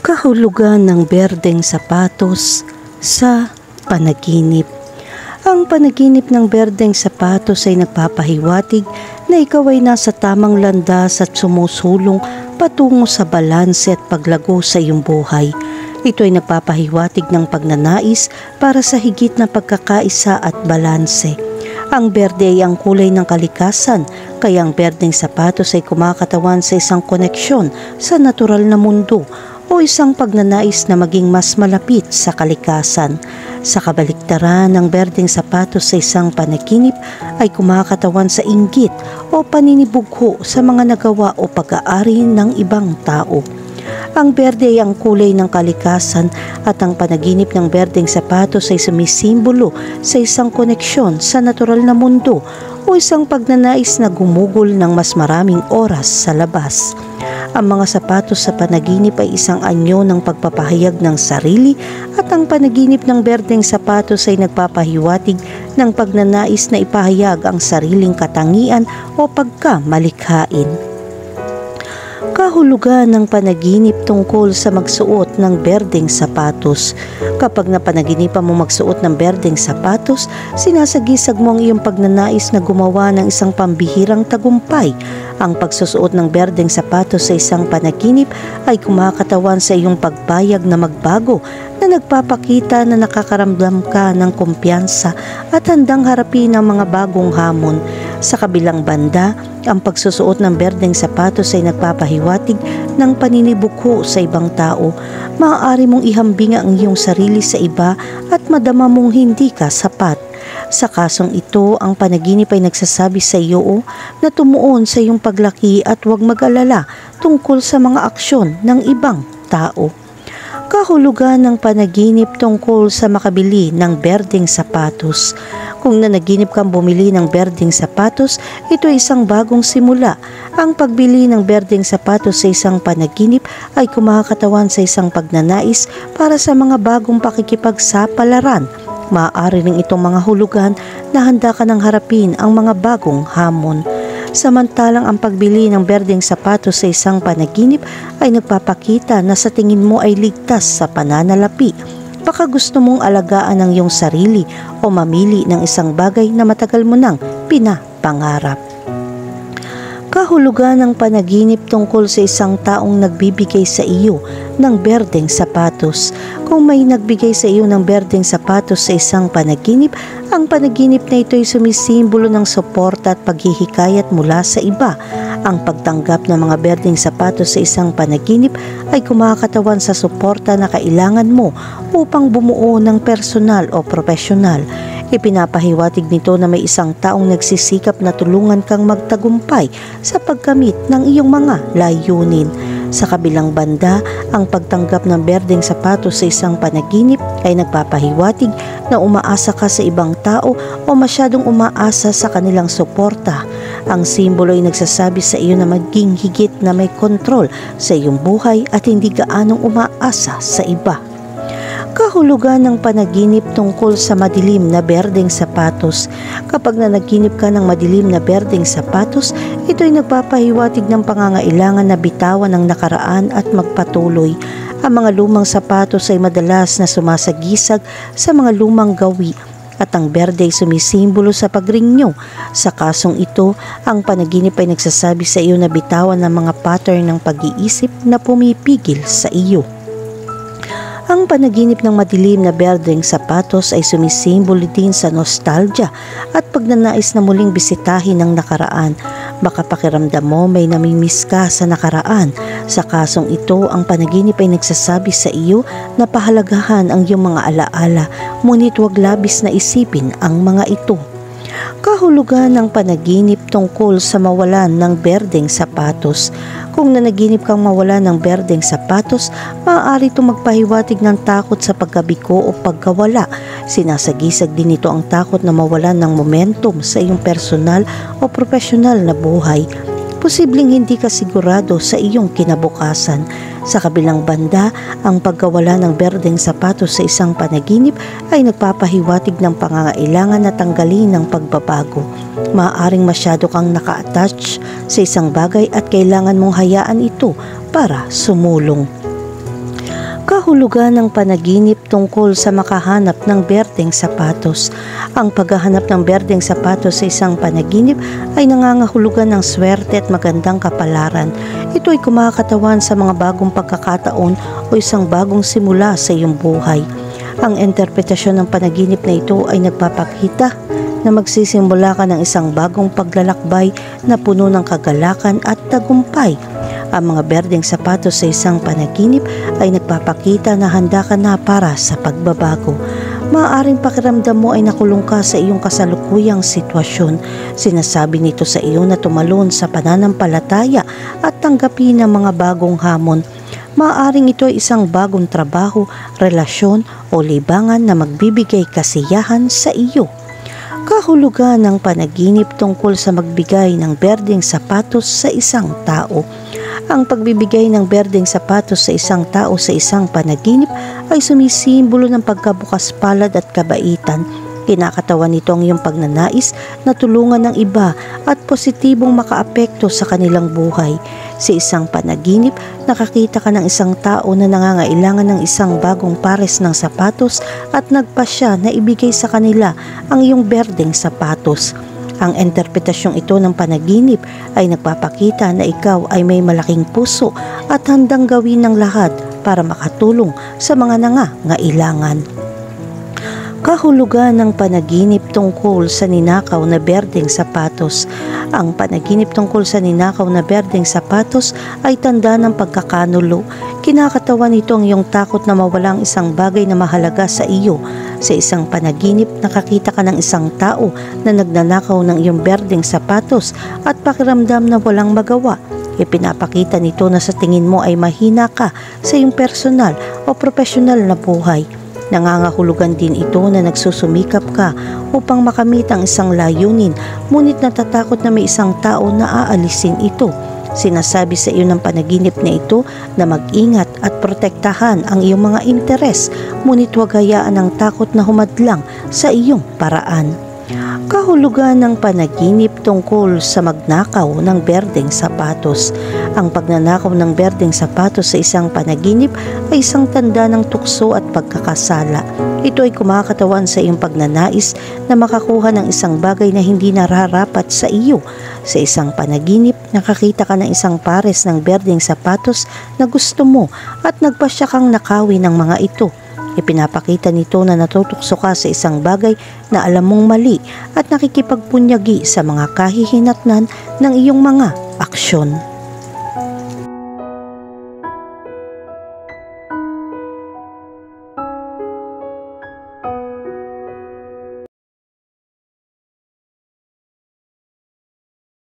Kahulugan ng berdeng sapatos sa panaginip. Ang panaginip ng berdeng sapatos ay nagpapahiwatig na ikaw ay nasa tamang landas at sumusulong patungo sa balanse at paglago sa iyong buhay. Ito ay nagpapahiwatig ng pagnanais para sa higit na pagkakaisa at balanse. Ang berde ay ang kulay ng kalikasan, kaya ang berdeng sapatos ay kumakatawan sa isang koneksyon sa natural na mundo o isang pagnanais na maging mas malapit sa kalikasan. Sa kabaliktaran, ang berdeng sapatos sa isang panaginip ay kumakatawan sa inggit o paninibugho sa mga nagawa o pag-aari ng ibang tao. Ang berde ay ang kulay ng kalikasan at ang panaginip ng berdeng sapatos ay sumisimbolo sa isang koneksyon sa natural na mundo o isang pagnanais na gumugol ng mas maraming oras sa labas. Ang mga sapatos sa panaginip ay isang anyo ng pagpapahayag ng sarili at ang panaginip ng berdeng sapatos ay nagpapahiwatig ng pagnanais na ipahayag ang sariling katangian o pagkamalikhain. Kahulugan ng panaginip tungkol sa magsuot ng berdeng sapatos. Kapag napanaginipan mo magsuot ng berdeng sapatos, sinasagisag mo ang iyong pagnanais na gumawa ng isang pambihirang tagumpay. Ang pagsusuot ng berdeng sapatos sa isang panaginip ay kumakatawan sa iyong pagpayag na magbago na nagpapakita na nakakaramdam ka ng kumpiyansa at handang harapin ang mga bagong hamon. Sa kabilang banda, ang pagsusuot ng berdeng sapatos ay nagpapahiwatig ng paninibugho sa ibang tao. Maaari mong ihambing ang iyong sarili sa iba at madama mong hindi ka sapat. Sa kasong ito, ang panaginip ay nagsasabi sa iyo na tumuon sa iyong paglaki at huwag mag-alala tungkol sa mga aksyon ng ibang tao. Kahulugan ng panaginip tungkol sa makabili ng berdeng sapatos. Kung nanaginip kang bumili ng berdeng sapatos, ito ay isang bagong simula. Ang pagbili ng berdeng sapatos sa isang panaginip ay kumakatawan sa isang pagnanais para sa mga bagong pakikipagsapalaran. Maaari rin itong mga hulugan na handa ka nang harapin ang mga bagong hamon. Samantalang ang pagbili ng berdeng sapatos sa isang panaginip ay nagpapakita na sa tingin mo ay ligtas sa pananalapi. Baka gusto mong alagaan ang iyong sarili o mamili ng isang bagay na matagal mo nang pinapangarap. Kahulugan ng panaginip tungkol sa isang taong nagbibigay sa iyo ng berdeng sapatos. Kung may nagbigay sa iyo ng berdeng sapatos sa isang panaginip, ang panaginip na ito ay sumisimbolo ng suporta at paghihikayat mula sa iba. Ang pagtanggap ng mga berdeng sapatos sa isang panaginip ay kumakatawan sa suporta na kailangan mo upang bumuo ng personal o profesional. Ipinapahiwatig nito na may isang taong nagsisikap na tulungan kang magtagumpay sa pagkamit ng iyong mga layunin. Sa kabilang banda, ang pagtanggap ng berdeng sapatos sa isang panaginip ay nagpapahiwatig na umaasa ka sa ibang tao o masyadong umaasa sa kanilang suporta. Ang simbolo ay nagsasabi sa iyo na maging higit na may kontrol sa iyong buhay at hindi gaanong umaasa sa iba. Kahulugan ng panaginip tungkol sa madilim na berdeng sapatos. Kapag nanaginip ka ng madilim na berdeng sapatos, ito ay nagpapahiwatig ng pangangailangan na bitawan ng nakaraan at magpatuloy. Ang mga lumang sapatos ay madalas na sumasagisag sa mga lumang gawi at ang berde ay sumisimbolo sa pagrenew. Sa kasong ito, ang panaginip ay nagsasabi sa iyo na bitawan ng mga pattern ng pag-iisip na pumipigil sa iyo. Ang panaginip ng madilim na berdeng sapatos ay sumisimbolo din sa nostalgia at pagnanais na muling bisitahin ang nakaraan. Baka pakiramdam mo may namimiss ka sa nakaraan. Sa kasong ito, ang panaginip ay nagsasabi sa iyo na pahalagahan ang iyong mga alaala, ngunit huwag labis na isipin ang mga ito. Kahulugan ng panaginip tungkol sa mawalan ng berdeng sapatos. Kung nanaginip kang mawalan ng berdeng sapatos, maaari itong magpahiwatig ng takot sa pagkabiko o pagkawala. Sinasagisag din ito ang takot na mawalan ng momentum sa iyong personal o profesional na buhay. Posibleng hindi ka sigurado sa iyong kinabukasan. Sa kabilang banda, ang pagkawala ng berdeng sapatos sa isang panaginip ay nagpapahiwatig ng pangangailangan na tanggalin ng pagbabago. Maaaring masyado kang naka-attach sa isang bagay at kailangan mong hayaan ito para sumulong. Kahulugan ng panaginip tungkol sa makahanap ng berdeng sapatos. Ang paghahanap ng berdeng sapatos sa isang panaginip ay nangangahulugan ng swerte at magandang kapalaran. Ito ay kumakatawan sa mga bagong pagkakataon o isang bagong simula sa iyong buhay. Ang interpretasyon ng panaginip na ito ay nagpapakita na magsisimula ka ng isang bagong paglalakbay na puno ng kagalakan at tagumpay. Ang mga berdeng sapatos sa isang panaginip ay nagpapakita na handa ka na para sa pagbabago. Maaaring pakiramdam mo ay nakulong ka sa iyong kasalukuyang sitwasyon. Sinasabi nito sa iyo na tumalon sa pananampalataya at tanggapin ang mga bagong hamon. Maaaring ito ay isang bagong trabaho, relasyon o libangan na magbibigay kasiyahan sa iyo. Kahulugan ng panaginip tungkol sa magbigay ng berdeng sapatos sa isang tao. Ang pagbibigay ng berdeng sapatos sa isang tao sa isang panaginip ay sumisimbolo ng pagkabukas palad at kabaitan. Kinakatawan nito ang iyong pagnanais na tulungan ng iba at positibong makaapekto sa kanilang buhay. Sa isang panaginip, nakakita ka ng isang tao na nangangailangan ng isang bagong pares ng sapatos at nagpasya na ibigay sa kanila ang iyong berdeng sapatos. Ang interpretasyong ito ng panaginip ay nagpapakita na ikaw ay may malaking puso at handang gawin ng lahat para makatulong sa mga nangangailangan. Kahulugan ng panaginip tungkol sa ninakaw na berdeng sapatos. Ang panaginip tungkol sa ninakaw na berdeng sapatos ay tanda ng pagkakanulo. Kinakatawan nito ang iyong takot na mawala ang isang bagay na mahalaga sa iyo. Sa isang panaginip, nakakita ka ng isang tao na nagnanakaw ng iyong berdeng sapatos at pakiramdam na walang magawa. Ipinapakita nito na sa tingin mo ay mahina ka sa iyong personal o profesional na buhay. Nangangahulugan din ito na nagsusumikap ka upang makamit ang isang layunin, ngunit natatakot na may isang tao na aalisin ito. Sinasabi sa iyo ng panaginip na ito na mag-ingat at protektahan ang iyong mga interes, ngunit huwag hayaan ang takot na humadlang sa iyong paraan. Kahulugan ng panaginip tungkol sa magnakaw ng berdeng sapatos. Ang pagnanakaw ng berdeng sapatos sa isang panaginip ay isang tanda ng tukso at pagkakasala. Ito ay kumakatawan sa iyong pagnanais na makakuha ng isang bagay na hindi nararapat sa iyo. Sa isang panaginip, nakakita ka ng isang pares ng berdeng sapatos na gusto mo at nagpasya kang nakawin ng mga ito. Ipinapakita nito na natutukso ka sa isang bagay na alam mong mali at nakikipagpunyagi sa mga kahihinatnan ng iyong mga aksyon.